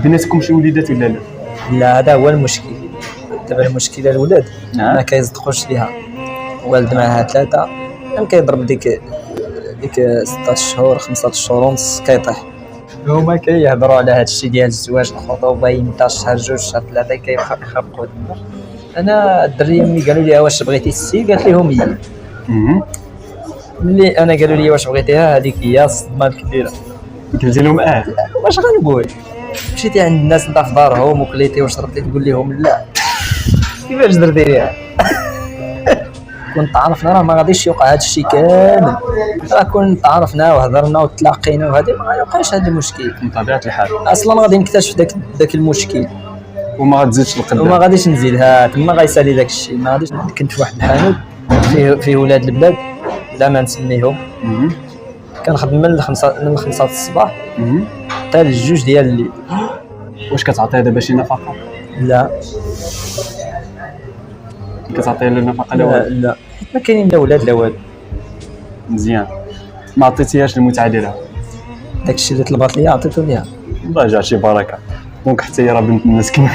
بيناتكم شي وليدات ولا لا؟ لا هذا هو المشكل. دابا المشكله الولاد ما كيصدقوش ليها، والد معها 3 كيضرب ديك 16 شهور 15 شهور ونص كيطيح. هما كيهضروا على هذا الشيء ديال الزواج الخطوبه يمتى شهر 2 شهر 3 كيخرقوا تما. انا الدريه ملي قالوا لي واش بغيتي السي قالت لهم هي. ملي انا قالوا لي واش بغيتيها هذيك هي الصدمه الكبيره. قلت لهم واش غنقول؟ مشيتي عند الناس انت في دارهم وكليتي وشربتي تقول لهم لا؟ كيفاش درتي ليها؟ كنت عرفنا راه ما غاديش يوقع هذا الشيء كامل، راه كنت عرفنا وهضرنا وتلاقينا وهذا ما يوقعش هذا المشكل بطبيعه الحال. اصلا غادي نكتشف داك المشكل وما غتزيدش لقدام وما غاديش نزيدها تما غيسالي داك الشيء. ما غاديش. كنت في واحد الحانوت فيه ولاد البلاد لا ما نسميهم، كنخدم من 5 الصباح حتى ل2 ديال الليل. واش كتعطيها دابا شي نفقه؟ لا كتعطيها لا نفقه لا حيت ما كاينين لا ولاد لا والو. مزيان. ما عطيتيهاش المتعه ديالها؟ داكشي اللي طلبات ليا عطيتو ليها. الله يجعل شي بركه. دونك حتى هي راه بنت الناس كما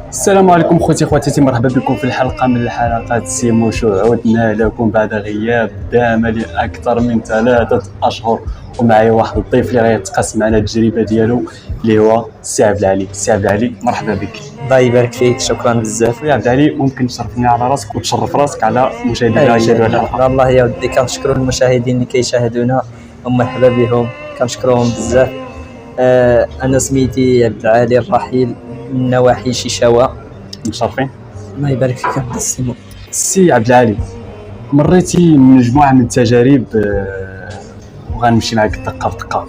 السلام عليكم خواتي مرحبا بكم في الحلقه من الحلقات سيموشو. عدنا لكم بعد غياب دام لاكثر من 3 أشهر، ومعايا واحد الضيف اللي غيتقاسم معنا التجربه ديالو اللي هو السي عبد العلي. السي عبد العلي مرحبا بك. الله يبارك فيك، شكرا بزاف. يا عبد العلي ممكن تشرفني على راسك وتشرف راسك على مشاهدينا يشاهدوا الحلقه؟ والله يا ودي كنشكروا المشاهدين اللي كيشاهدونا ومرحبا بهم، كنشكرهم بزاف. انا سميتي عبد العالي الرحيل من نواحي شيشاوه. متشرفين. الله يبارك فيك عبد السيمو. السي عبد العالي مريتي من مجموعه من التجارب، وغنمشي معك دقه بدقه.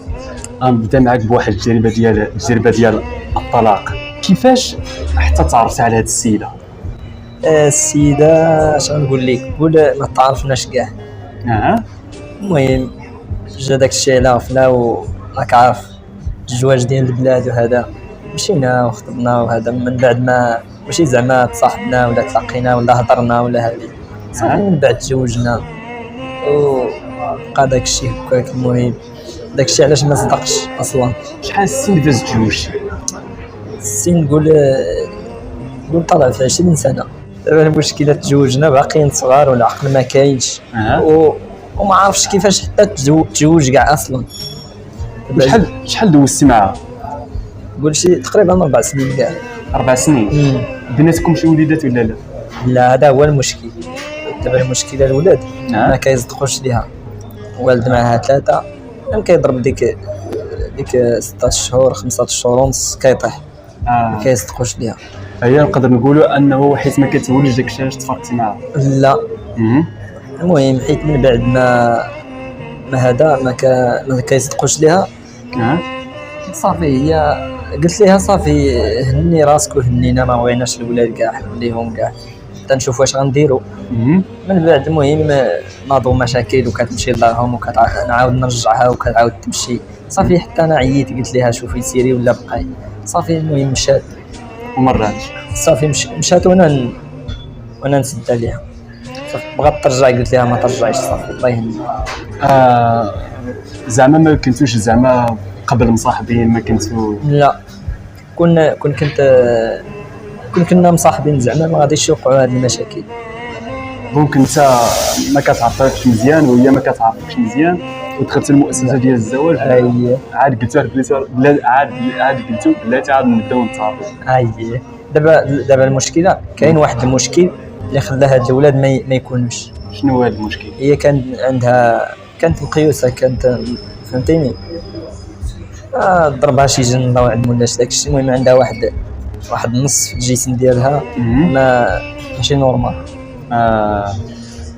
غنبدا معك بواحد التجربه ديال الطلاق. كيفاش حتى تعرفتي على هذه السيده؟ السيده اش غنقول لك، ما تعرفناش كاع. المهم جا داك الشيء على غفله، وراك عارف الزواج ديال البلاد وهذا، مشينا وخطبنا وهذا. من بعد ما ماشي زعما تصاحبنا ولا تلاقينا ولا هضرنا ولا هذه صافي، من بعد تزوجنا وبقى داك الشيء هكاك. المهم داك الشيء علاش ما صدقش اصلا. شحال السن فاش تزوجتي؟ السن نقول طالع في 20 سنه. دابا المشكله تزوجنا باقيين صغار والعقل ما كاينش، وما عارفش كيفاش حتى تزوج كاع اصلا. شحال دوزتي معها؟ نقول شي تقريبا 4 سنين كاع. 4 سنين. بيناتكم شي وليدات ولا لا؟ لا هذا هو المشكل. دابا المشكله الولاد ما كيصدقوش ليها، والد معها 3 كيضرب ديك 16 شهور 15 شهور ونص كيطيح. ما كيصدقوش ليها. هي نقدر نقولوا انه حيت ما كتولج داك الشيء علاش تفرقتي معها؟ لا المهم حيت من بعد ما هذا ما كيصدقوش ليها. صافي هي قلت لها صافي هني راسك وهنينا، ما بغيناش الولاد كاع، خليهم كاع حتى نشوف واش غنديروا. من بعد المهم ناضوا مشاكل وكتمشي لدارهم وكنعاود نرجعها وكتعاود تمشي. صافي حتى انا عييت قلت لها شوفي سيري ولا بقاي. صافي المهم مشات ومرات صافي مشات وانا نسد عليها. صافي بغات ترجع قلت لها ما ترجعيش صافي الله يهنيك. زعما ما كنتوش زعما قبل مصاحبين؟ ما كنتو؟ لا كنا مصاحبين زعما ما غاديش يوقعوا هاد المشاكل. دونك انت ما كتعرفش مزيان وهي ما كتعرفش مزيان، ودخلت المؤسسه ديال الزواج. عاد قلتوا بلاتي عاد نبداو نتعرفوا. دابا المشكله كاين واحد المشكل اللي خلى هاد الاولاد ما يكونوش. شنو هو هذا المشكل؟ هي كانت مقيوسه، كانت فهمتيني، ضربها شي جن الله اعلم ولا داكشي. المهم عندها واحد النص في الجسم ديالها ماشي نورمال.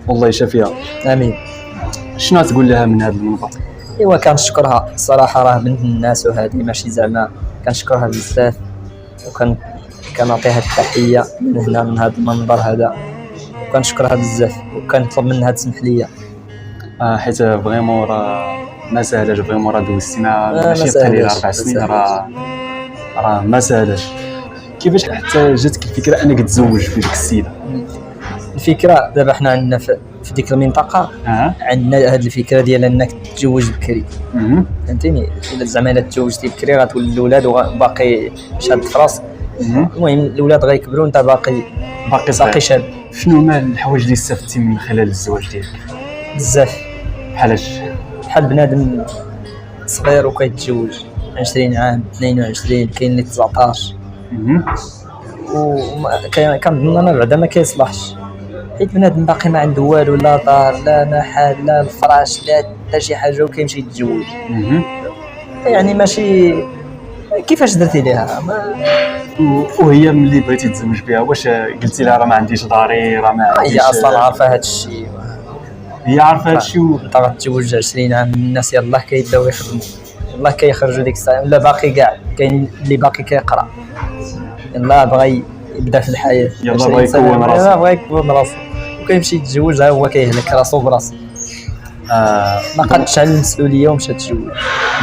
والله يشافيها. امين. شنو تقول لها من هذا المنبر؟ ايوا كنشكرها الصراحه، راه بنت الناس وهذه ماشي زعما، كنشكرها بزاف كنعطيها التحيه من هنا من هذا المنبر هذا، وكنشكرها بزاف وكنطلب منها تسمح لي. حيت فريمون راه ما ساهلاش، فريمون راه دوزتي مع ماشي قليل 4 سنين، راه ما ساهلاش. كيفاش حتى جاتك الفكره انك تزوج بديك السيده؟ الفكره دابا حنا عندنا في ديك المنطقه عندنا هذه الفكره ديال انك تتزوج بكري. فهمتيني؟ الا زعما الا تزوجتي بكري غتولي الاولاد وباقي شاد في راسك. المهم الاولاد غيكبروا وانت باقي شاب. شنو هما الحوايج اللي استفدتي من خلال الزواج ديالك؟ بزاف. بحالاش؟ بحال بنادم صغير وكيتزوج 20 عام 22 كاين اللي 19 كنظن انا بعدا ما كيصلحش، حيت بنادم باقي ما عنده والو، لا دار لا محل لا الفراش لا حتى شي حاجه وكيمشي يتزوج. يعني ماشي كيفاش درتي ليها وهي ملي بغيتي تزوج بها واش قلتي لها راه ما عنديش داري راه ما عنديش؟ هي اصلا عارفه هذا الشيء، هي عارفه هذا الشيء. انت غتزوج 20 عام الناس يلاه كيبداو يخدموا، يلاه كيخرجوا ديك الساعه، ولا باقي كاع كاين اللي باقي كيقرا، يلاه بغى يبدا في الحياه، يلاه بغى يكون راسو وكيمشي يتزوج، ها هو كيهلك راسو براسو. ما قادش على المسؤوليه ومشى تزوج.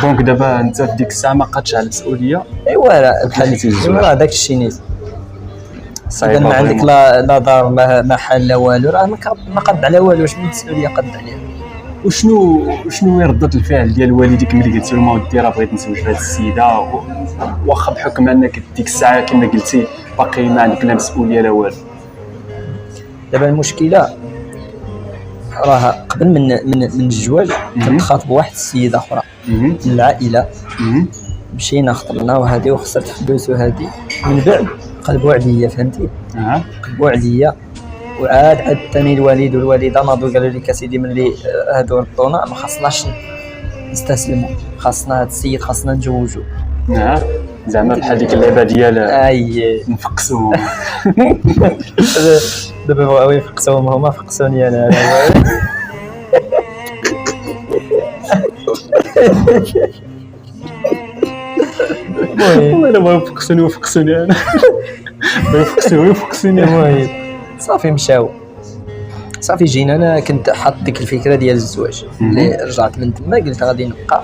دونك دابا انت في ديك الساعه ما قادش على المسؤوليه. ايوا بحال ايوا داك الشيء نيت صعيب. ما عندك لا دار لا محل لا والو، راه ما قاد على والو، واش من المسؤوليه قاد عليها؟ وشنو هي ردة الفعل ديال والديك ملي قلتي لهم اودي راه بغيت نتزوج بهذه السيده، واخا بحكم انك ديك الساعه كما قلتي باقي ما عندك لا مسؤوليه لا والو؟ دابا المشكله راه قبل من الزواج كنت خاطب واحد السيده اخرى من العائله، مشينا خطبنا وهذه وخسرت فلوس وهذه، من بعد قلبوا عليا. فهمتي؟ قلبوا عليا وعاد ثاني الوالد والوالده ناضوا قالوا لي كسيدي ملي هادو ردونا ما خصناش نستسلموا، خاصنا هاد السيد خاصنا نجوجو. زعما بحال ديك اللعبه ديال نفقسوهم. دابا بغاو يفقسوهم هما، فقسوني انا. ولا بغاو يفقسوني انا. يفقسوني. المهم صافي مشاو، صافي جينا. انا كنت حاط ديك الفكره ديال الزواج اللي رجعت من تما قلت غادي نبقى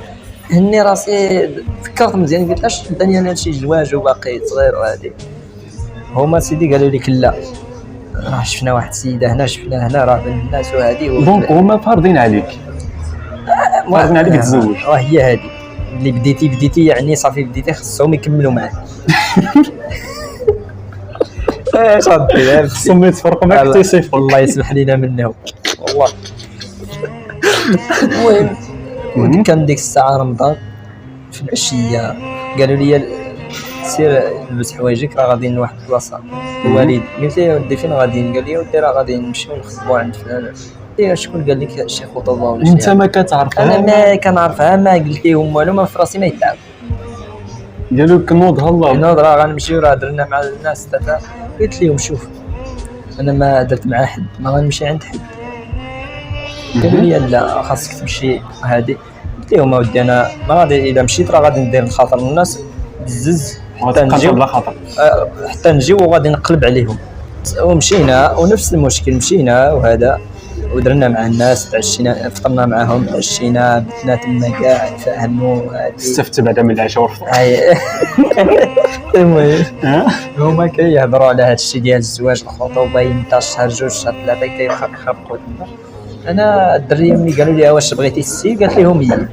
هني راسي، فكرت مزيان قلت اش داني انا شي زواج وباقي صغير وهادي. هما سيدي قالوا لي لا، راه شفنا واحد السيده هنا، شفنا هنا راه بين الناس وهادي، دونك هما فارضين عليك تزوج. راه هي هادي اللي بديتي يعني صافي بديتي خصهم يكملوا معاك. اش غدير؟ خصهم يتفرقوا معاك حتى يصيفوا. الله يسمح لينا منهم والله. المهم كان ديك الساعه رمضان في العشيه، قالوا لي سير لبس حوايجك راه غادي لواحد البلاصه. الوالد قلت له ودي فين غادي؟ قال لي ودي راه غادي نمشيو نخطبوا عند فلان. قلت له شكون قال لك شي خطوبه ولا شي؟ انت ما كتعرفها؟ انا ما كنعرفها، ما قلت لهم والو، ما في راسي ما يتعب. قالوا لك نوضها الله نوض راه غنمشيو، راه درنا مع الناس ثلاثه. قلت لهم شوف انا ما درت مع حد، ما غنمشي عند حد. قالوا لي لا خاصك تمشي هادي. قلت لهم اودي انا ما غادي، الا مشيت راه غادي ندير الخاطر الناس بزز حتى نجيو وغادي نقلب عليهم. ومشينا ونفس المشكل، مشينا وهذا ودرنا مع الناس، تعشينا فطرنا معاهم، تعشينا بتنا تما كاع فهموا. استفدت بعدا من العشاء والفطور. المهم هما كيهضروا على هذا الشيء ديال الزواج الخطوبه يمتى شهر 2 شهر 3 كيخربقوا تما. انا الدريه ملي قالوا لي واش بغيتي السي قالت لهم هي.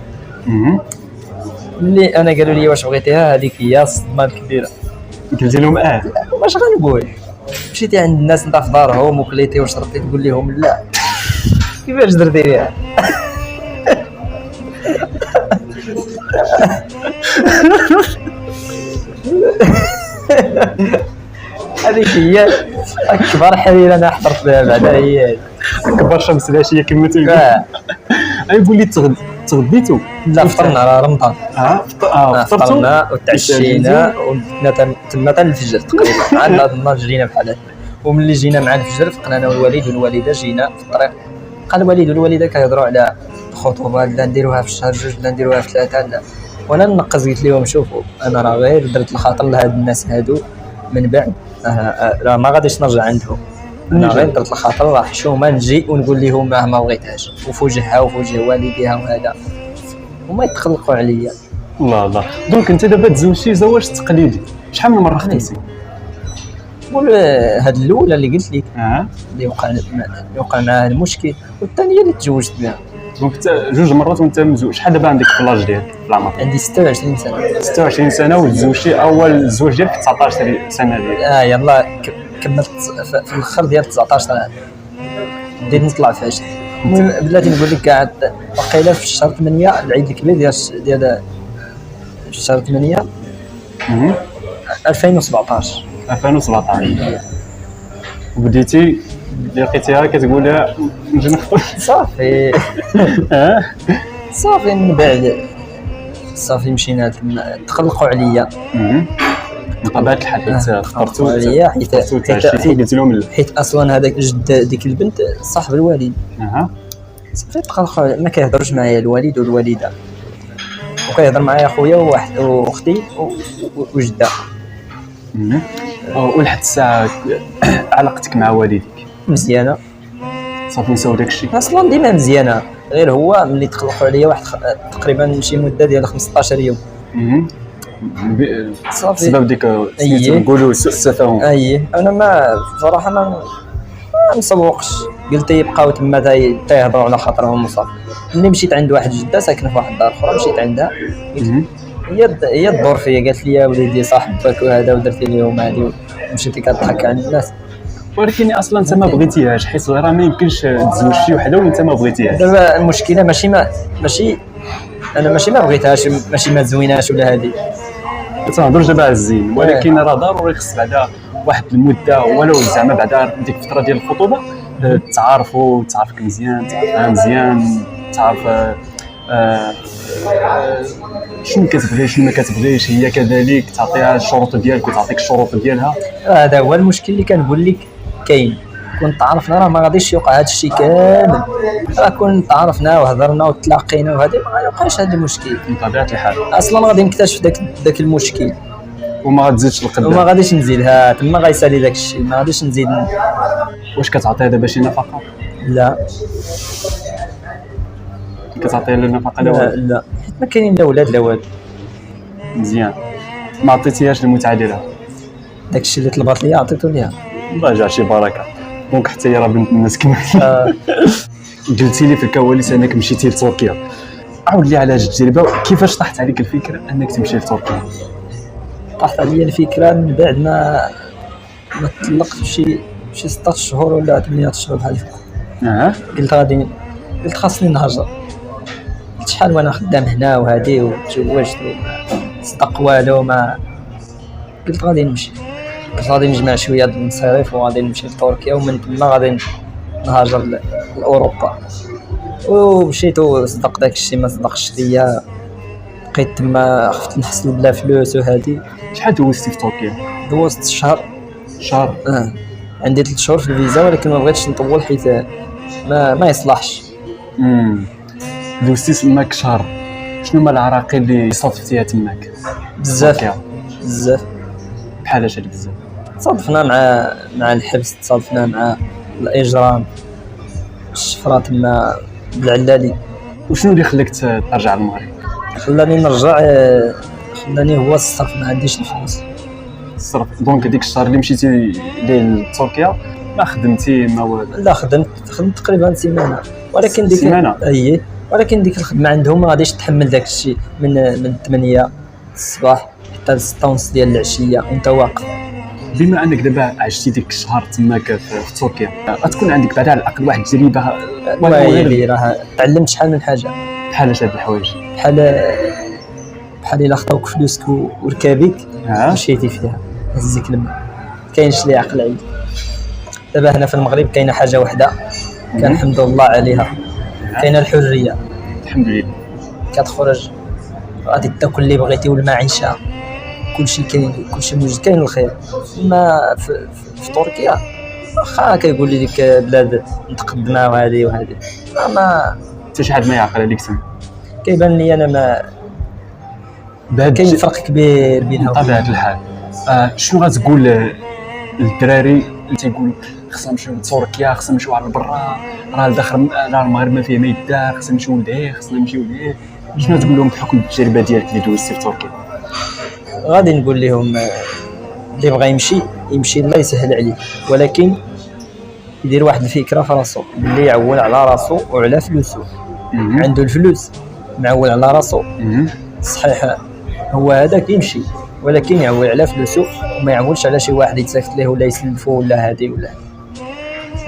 ملي انا قالوا لي واش بغيتيها، هذيك هي الصدمه الكبيره. قلت لهم واش غنقول؟ مشيتي عند الناس انت في دارهم وكليتي وشربتي تقول لهم لا؟ كيفاش درتي ليها؟ هذيك هي اكبر حريره انا حضرت بها بعدا، هي اكبر شمس العشيه كما تيقول. قول لي تغديتو؟ لا فطرنا على رمضان. فطرنا وتعشينا وبدنا تما حتى الفجر تقريبا. عاد هذا النهار جرينا بحال هكا، وملي جينا مع الفجر فقنا انا والوالد والوالده. جينا في الطريق قال الوالد والوالده كيهضروا على الخطوبه، لا نديروها في شهر 2 لا نديروها في 3 لا. وانا نقص قلت لهم شوفوا انا راه غير درت الخاطر لهاد الناس هادو، من بعد راه ما غاديش نرجع عندهم. انا غير درت الخاطر راه حشومه نجي ونقول لهم ما بغيتهاش وفي وجهها وفي وجه والديها وهذا، وما يتخلقوا عليا. الله. دونك انت دابا تزوجتي زواج تقليدي، شحال من مره خدمتي؟ تقول هاد الاولى اللي قلت لك اللي وقع معها المشكل، والثانيه اللي تزوجت بها. دونك انت 2 مرات وانت مزوج. شحال دابا عندك في لاج ديالك في العمر؟ عندي 26 سنه. 26 سنه وتزوجتي اول زواج ديالك في 19 سنه ديالك. يلا كملت في الاخر ديال 19 عام بديت نطلع في 20. المهم بلاتي نقول لك قاعد وقيله في شهر 8 العيد الكبير ديال شهر 8 2017 وبديتي لقيتيها كتقول لها نجي نخطب. صافي صافي من بعد صافي مشينا تقلقوا عليا بطبيعه الحال تقلقوا عليا حيت اصلا هذاك جد ديك البنت صاحب الوالد. صافي تقلقوا ما كيهضرش معايا الوالد والوالده، وكيهضر معايا خويا وواحد واختي وجده. ولحد الساعه علاقتك مع والديك مزيانه؟ صافي نساو داكشي اصلا ديما مزيانه، غير هو ملي تقلقوا عليا واحد تقريبا شي مده ديال 15 يوم صافي بسبب ديك سميتو نقولوا سوء التفاهم. انا ما بصراحه ما مسوقش، قلت يبقاو تما تيهضروا على خاطرهم وصافي. ملي مشيت عند واحد جده ساكنه في واحد الدار اخرى، مشيت عندها هي الدور فيا، قالت لي يا وليدي صاحبك وهذا ودرتي ليهم هذه ومشيتي كتضحك على الناس. ولكن اصلا انت ما بغيتيهاش، حيت راه ما يمكنش تزوج شي وحده وانت ما بغيتيهاش. دابا المشكله ماشي انا ماشي ما بغيتهاش، ماشي ما زويناش ولا هذه، تنهضروا دابا على الزين، ولكن راه ضروري خص بعدا واحد المده ولو زعما بعدا ديك الفتره ديال الخطوبه تعرفوا، تعرفك مزيان، تعرفها مزيان، تعرف شنو كتبغي شنو ما كتبغيش، هي كذلك تعطيها الشروط ديالك وتعطيك الشروط ديالها. هذا هو المشكل اللي كنقول لك كاين. كنت تعرفنا راه ما غاديش يوقع هذا الشيء كامل، راه كنت تعرفنا وهضرنا وتلاقينا وهذا ما يوقعش هذا المشكل بطبيعه الحال. اصلا غادي نكتشف داك المشكل وما غتزيدش لقدام، وما غاديش نزيدها تما غيسالي داك الشيء، ما غاديش نزيد. واش كتعطيها دابا شي نفقه؟ لا كتعطيها النفقه؟ لا حيت ما كاينين لا ولاد لا والو. مزيان. ما عطيتيهاش المتعه ديالها؟ داك الشيء اللي طلبات ليا عطيتو ليها، الله يجعل شي بركه. دونك حتى هي راه بنت الناس كما قلتي لي في الكواليس انك مشيتي لتركيا. عاود لي على هذه التجربه، كيفاش طاحت عليك الفكره انك تمشي لتركيا؟ طاحت عليا الفكره من بعد ما طلقت شي 16 شهور ولا 8 شهور بحال هكا. قلت خاصني نهاجر. قلت شحال وانا خدام هنا وهادي وتزوجت صدق والو ما. قلت غادي نمشي، قلت غادي نجمع شويه د المصاريف وغادي نمشي لتركيا، ومن تما غادي نهاجر لاوروبا. ومشيت وصدق داك الشيء ما صدقش ليا، بقيت تما خفت نحصل بلا فلوس وهادي. شحال دوزتي في تركيا؟ دوزت شهر. عندي 3 شهور في الفيزا، ولكن ما بغيتش نطول حيت ما يصلحش. دوزتي تماك شهر. شنو هما العراقيل اللي صادفتيها تماك؟ بزاف. بحال اش بزاف؟ تصادفنا مع الحبس، تصادفنا مع الاجرام، الشفره تما بالعلالي. وشنو اللي خلاك ترجع للمغرب؟ خلاني نرجع، خلاني هو الصرف، ما عنديش الفلوس. الصرف. دونك ديك الشهر اللي مشيتي لتركيا ما خدمتي ما والو؟ لا خدمت تقريبا سيمانه، ولكن ديك سيمانه ولكن ديك الخدمه عندهم ما غاديش تحمل داك الشيء من 8 الصباح حتى 6:30 ديال العشيه وانت واقف. بما انك دابا عشتي ديك الشهر تماك في تركيا، غتكون عندك بعدا على الاقل واحد التجربه ويلي راه تعلمت شحال من حاجه. بحال اش هاد الحوايج؟ بحال الا خطاوك فلوسك وركابيك مشيتي فيها هزك الماء، كاينش لي عقل عيد. دابا هنا في المغرب كاينه حاجه وحده كنحمد الله عليها، كاينه الحريه. الحمد لله. كتخرج غادي تاكل اللي بغيتي والمعيشه كلشي كاين، كلشي موجود، كاين الخير. اما في تركيا واخا كيقول لي ديك بلاد متقدمه وهذه ما حتى شي حد ما يعقل عليك سن. كيبان لي انا ما كاين فرق كبير بينهم بطبيعه الحال. شنو غتقول للدراري اللي تيقولوا خصنا نمشيو لتركيا، خصنا نمشيو على البرا، راه الداخل راه المغرب ما فيه ما يدار، خصنا نمشيو لهيه، خصنا نمشيو لهيه؟ شنو تقول لهم بحكم التجربه ديالك اللي دوزتي في تركيا؟ غادي نقول لهم اللي بغى يمشي يمشي الله يسهل عليه، ولكن يدير واحد الفكره في راسو اللي يعول على راسو وعلى فلوسو. عنده الفلوس معول على راسو، صحيح هو هذاك يمشي، ولكن يعول على فلوسو وما يعولش على شي واحد يتسافت ليه ولا يسلفو ولا هادي ولا.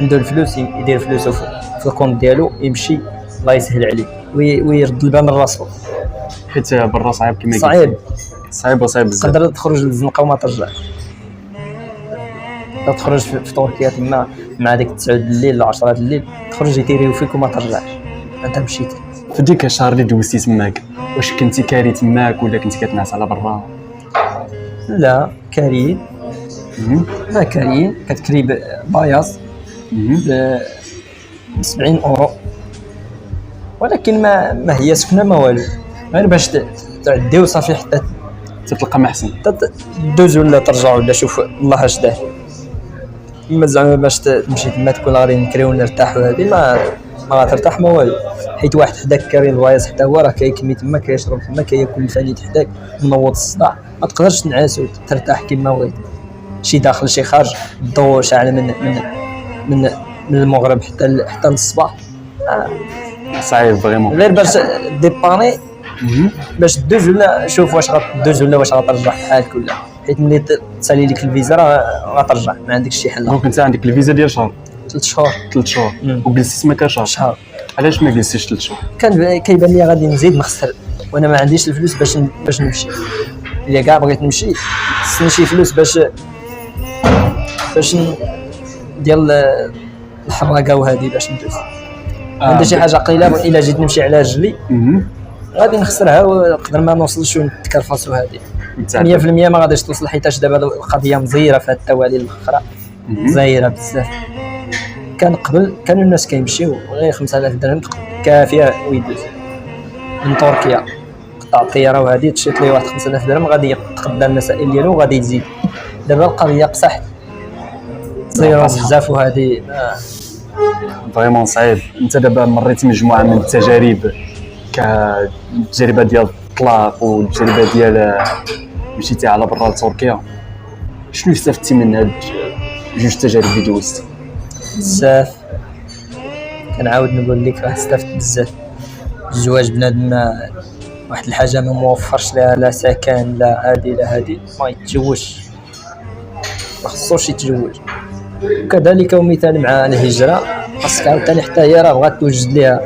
عنده الفلوس يدير فلوسو في الكونت ديالو، يمشي الله يسهل عليه ويرد البال من راسو. حيت برا صعيب كما قلت، صعيب وصعيب بزاف. تقدر تخرج للزنقه وما ترجعش، تخرج في تركيا تما مع ديك 9 الليل ل 10 الليل، تخرج يديريو فيك وما ترجعش، انت مشيتي. في ديك الشهر اللي دوزتي تماك، واش كنتي كاري تماك ولا كنتي كتنعس على برا؟ لا كاريين، لا كاريين، كتكري باياص ب 70 اورو، ولكن ما هي سكنه ما والو، غير باش تعديو صافي حتى تتلقى ما احسن، دوز ولا ترجع ولا شوف الله اش دار. اما زعما باش تمشي تما تكون غادي نكريو ونرتاح وهذه ما غترتاح ما والو، حيت واحد حداك كاري الفاياس حتى هو راه كيكمي تما كيشرب تما كياكل الفانيت حداك منوض الصداع، ما تقدرش تنعس وترتاح كما بغيت. شي داخل شي خارج، الضوء شاعل من المغرب حتى للصباح، صعيب فريمون. غير باش ديباني باش دوز ولا شوف واش غتدوز ولا واش غترجع حالك ولا، حيت ملي تسالي لك الفيزا راه غترجع ما عندكش شي حل. دونك انت عندك الفيزا ديال شهر 3 شهور 3 شهور وجلستي تما كان شهر. علاش ما جلستيش 3 شهور؟ كان كيبان لي غادي نزيد نخسر وانا ما عنديش الفلوس باش نمشي. الا كاع بغيت نمشي خصني شي فلوس باش ديال الحراقه وهذه باش ندوز. عندي شي حاجه قليله الا جيت نمشي على رجلي غادي نخسرها ونقدر ما نوصلش ونتكرفص وهذه 100% ما غاديش توصل، حيتاش دابا القضيه مزيره في التوالي الاخرى زايره بزاف. كان قبل كانوا الناس كيمشيو غير 5000 درهم كافيه ويدوز من تركيا، قطع الطياره وهذه تشيط ليه واحد 5000 درهم غادي يتقدى المسائل ديالو وغادي يزيد. دابا القضيه قصحت زايره بزاف وهذه فريمون صعيب. انت دابا مريتي مجموعه من التجارب، كتجربه ديال الطلاق والتجربه ديال مشيتي على برا لتركيا، شنو استفدتي من هاد جوج تجارب اللي دوزتي؟ بزاف، كنعاود نقول لك راه استفدت بزاف. الزواج بنادم واحد الحاجه ما موفرش لها لا سكن لا هادي لا هادي، ما يتزوجش، ما خصوش يتزوج. وكذلك ومثال مع الهجره، خاصك عاوتاني حتى هي راه بغات توجد ليها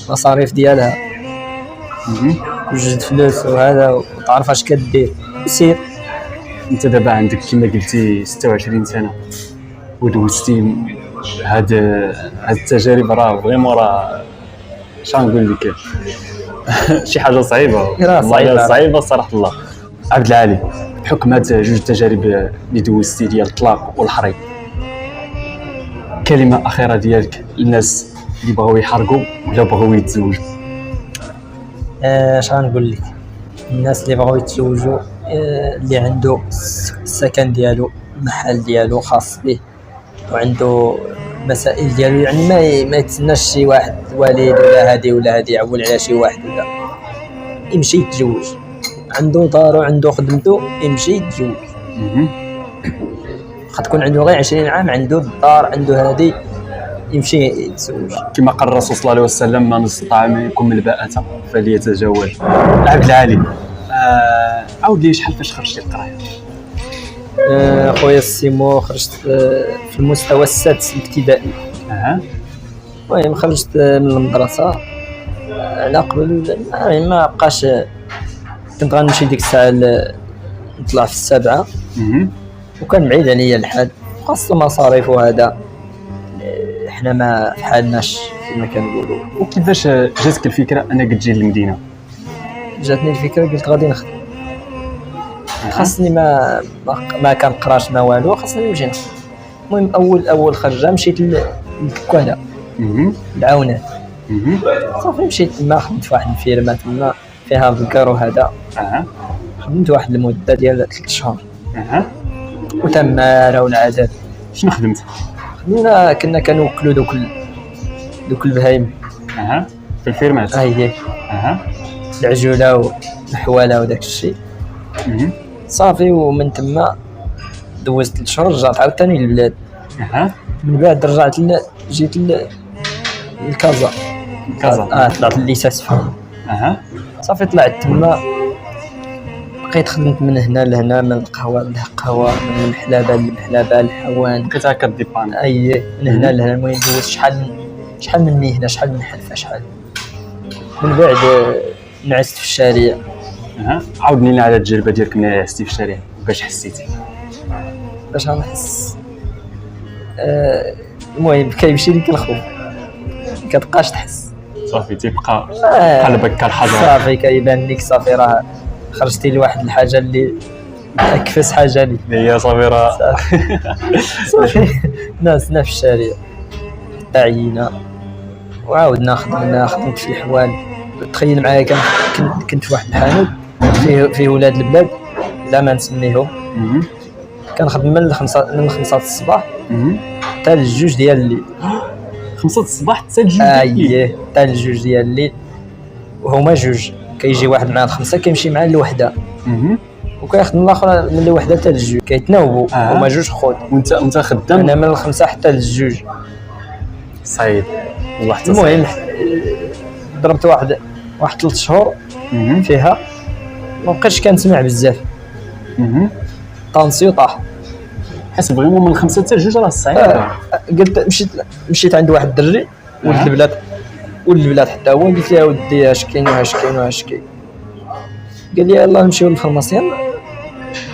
مصاريف ديالها، توجد فلوس وهذا وتعرف اش كدير وسير. انت دابا عندك كما قلتي 26 سنه ودوزتي هاد التجارب، راه فريمون راه شنقول لك شي حاجه صعيبه، صعيبه صراحه الله. عبد العالي، بحكم هاد جوج تجارب اللي دوزتي ديال الطلاق والحريق، كلمه اخيره ديالك للناس اللي بغاو يحرقوا ولا بغاو يتزوجوا؟ اش غنقول لك، الناس اللي بغاو يتزوجوا اللي عنده السكن ديالو، المحل ديالو خاص به وعنده مسائل ديالو، يعني ما يتسناش شي واحد والد ولا هادي ولا هادي يعول على شي واحد، ولا يمشي يتزوج، عنده دارو عنده خدمته يمشي يتزوج. تكون عنده غير 20 عام عنده الدار عنده هادي يمشي يتزوج. كما قال الرسول صلى الله عليه وسلم: من استطاع منكم الباءة فليتزوج. عبد العالي، عاود لي شحال فاش خرجتي القرايه؟ خويا السيمو خرجت في المستوى السادس الابتدائي. المهم خرجت من المدرسه على قبل ما بقاش، كنت غنمشي ديك الساعه نطلع في 7 وكان بعيد عليا الحال، خاصة مصاريف وهذا، احنا ما في حالناش كما كنقولوا. وكيفاش جاتك الفكره انك تجي للمدينه؟ جاتني الفكره قلت غادي نخدم، خاصني ما كنقراش ما والو، خاصني نمشي نخدم. المهم اول خرجه مشيت للكوالا العاونات، صافي مشيت تما خدمت في واحد الفيرما تما فيها بكر وهذا، خدمت واحد المده ديال 3 شهور وتماره والعذاب. شنو خدمت؟ خدمنا كنا كنوكلوا دوك البهايم في الفيرمات. هي العجوله والحواله وداك الشيء. صافي ومن تما دوزت 3 شهور رجعت عاوتاني للبلاد. اها من بعد رجعت جيت لكازا. طلعت الليسانس فيها. اها صافي طلعت تما بقيت خدمت من هنا لهنا، من القهوه للقهوه، من المحلبه للمحلبه الحوان، بقيت هكا ديبان. اي من هنا لهنا. المهم دوزت شحال من مهنه، شحال من حرفه، شحال من بعد نعست في الشارع. اها عاودني لنا على التجربه ديالك ملي عستي في الشارع، باش حسيتي؟ باش غنحس المهم كيمشي لك الخوف، كتبقاش تحس، صافي تيبقى قلبك كالحجر. صافي كيبان لك صافي راه خرجتي لواحد الحاجه اللي اكفس حاجه لي هي صافي راه صافي. ناسنا في الشارع عينا وعاودنا خدمت في الحوال. تخيل معايا كنت في واحد الحانوت فيه ولاد البلاد لا ما نسميهم، كنخدم من 5 الصباح حتى ل2 ديال الليل. 5 الصباح حتى ل2 اييه حتى ل2 ديال الليل، وهما 2 كيجي واحد مع 5 كيمشي مع الوحده، وكيخدم الاخر من الوحده حتى ل2 كيتناوبوا. هما 2 خوت وانت خدام. انا من 5 حتى ل2 صعيب والله. حتى المهم ضربت واحد 3 شهور فيها، ما بقيتش كنسمع بزاف، طانسيو طاح. حس فريمون من 5 حتى ل2 راه صعيب. قلت مشيت عند واحد الدري ولد البلاد حتى هو، قلت له ودي اش كاين واش كاين. قال لي يلاه نمشيو للفارماسيان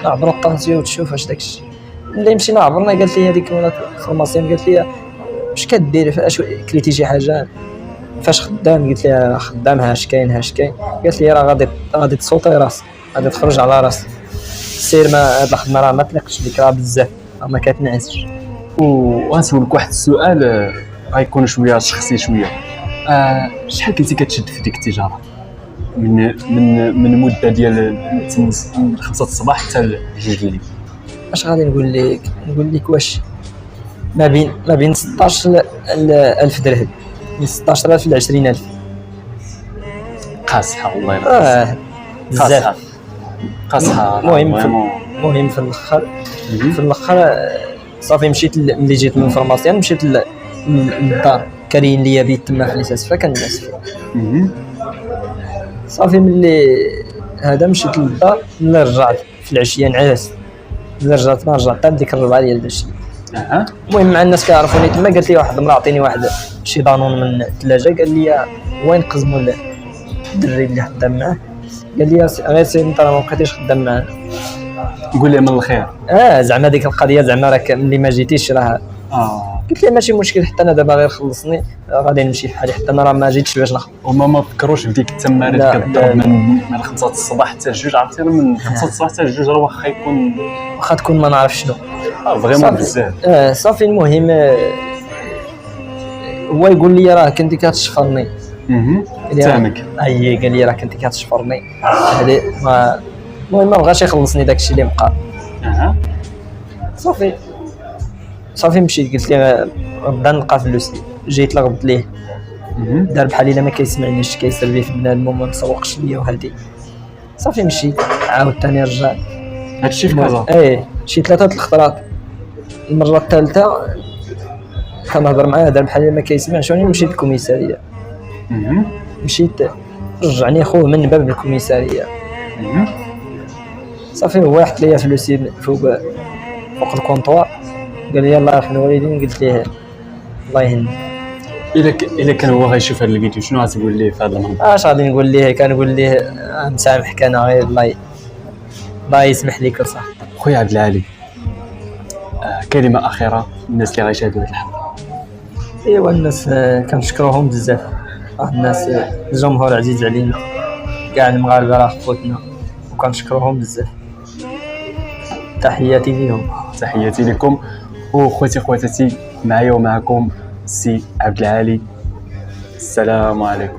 نعبروا الطانسيو وتشوف اش داكشي. ملي مشينا عبرنا قالت لي هذيك ولات الفارماسيان، قالت لي اش كدير، اش كليتي شي حاجه، فاش خدام؟ قلت لها خدام، هاش كاين. قالت لي راه غادي تصوتي راسك، غادي تخرج على راسك، سير ما هاد الخدمه راه ما تليقش لك، راه بزاف ما كتنعسش. وغنسولك واحد السؤال غيكون شويه شخصي شويه. شحال كنتي كتشد في ديك التجاره من المده ديال 5 الصباح حتى ل2 الليل؟ اش غادي نقول لك واش ما بين 16,000 درهم، من 16,000 ل 20,000. قاصحه والله يلا. بزاف قاصحه. المهم في الاخر صافي مشيت ملي جيت من الفارماسيان، مشيت للدار، كاين ليا بيت تما في ليساسفا كنجلس فيه. صافي ملي هذا مشيت للدار، ملي رجعت في العشيه نعس، ملي رجعت حتى ديك 4 ديال العشيه. المهم مع الناس كيعرفوني تما، قالت لي واحد المراه عطيني واحد شي دانون من الثلاجه، قال لي وين قزموا الدري اللي خدام معاه، قال لي غير سير انت ما بقيتيش خدام معاه، قول لي من الخير. زعما ديك القضيه زعما راك ملي ما جيتيش راه. قلت لي ماشي مشكل، حتى انا دابا غير خلصني غادي نمشي بحالي، حتى انا راه ما جيتش باش نخدم. وما ما فكروش بديك التمارين كضرب من 5 الصباح حتى ل2. عرفتي من 5 الصباح حتى ل2 راه واخا تكون ما نعرف شنو فريمون بزاف. صافي المهم هو يقول لي راه كنتي كتشفرني. تامك. قال لي راه كنتي كتشفرني هذه. المهم ما بغاش يخلصني داكشي اللي بقى. صافي مشيت، قلت لي غدا نلقى فلوس. جيت لغبت ليه، دار بحال الا ما كيسمعنيش، كيسربي في بنادم وما مسوقش ليا وهادي. صافي مشيت عاود ثاني رجعت. هادشي في كازا؟ شي 3 الخطرات. المره الثالثه كنهضر معاه، دار بحال ما كيسمعش، وانا مشيت للكوميساريه. مشيت رجعني خوه من باب الكوميساريه. صافي هو حط ليا فلوسي فوق الكونطوار، قال لي يلاه رحنا الوالدين. قلت ليه الله يهنيك. الا كان هو غيشوف هذا الفيديو شنو غتقول ليه في هذا الموضوع؟ اش غادي نقول ليه؟ كنقول ليه مسامحك، انا غير الله يسمح لك وصح. خويا عبد العالي، كلمه اخيره للناس اللي غيشاهدوا هذه الحلقه. ايوا الناس كنشكروهم بزاف، الناس الجمهور عزيز علينا، كاع المغاربه راه خوتنا وكنشكروهم بزاف. تحياتي ليهم. تحياتي لكم. وخوتي خواتاتي، معايا ومعكم السي عبد العالي. السلام عليكم.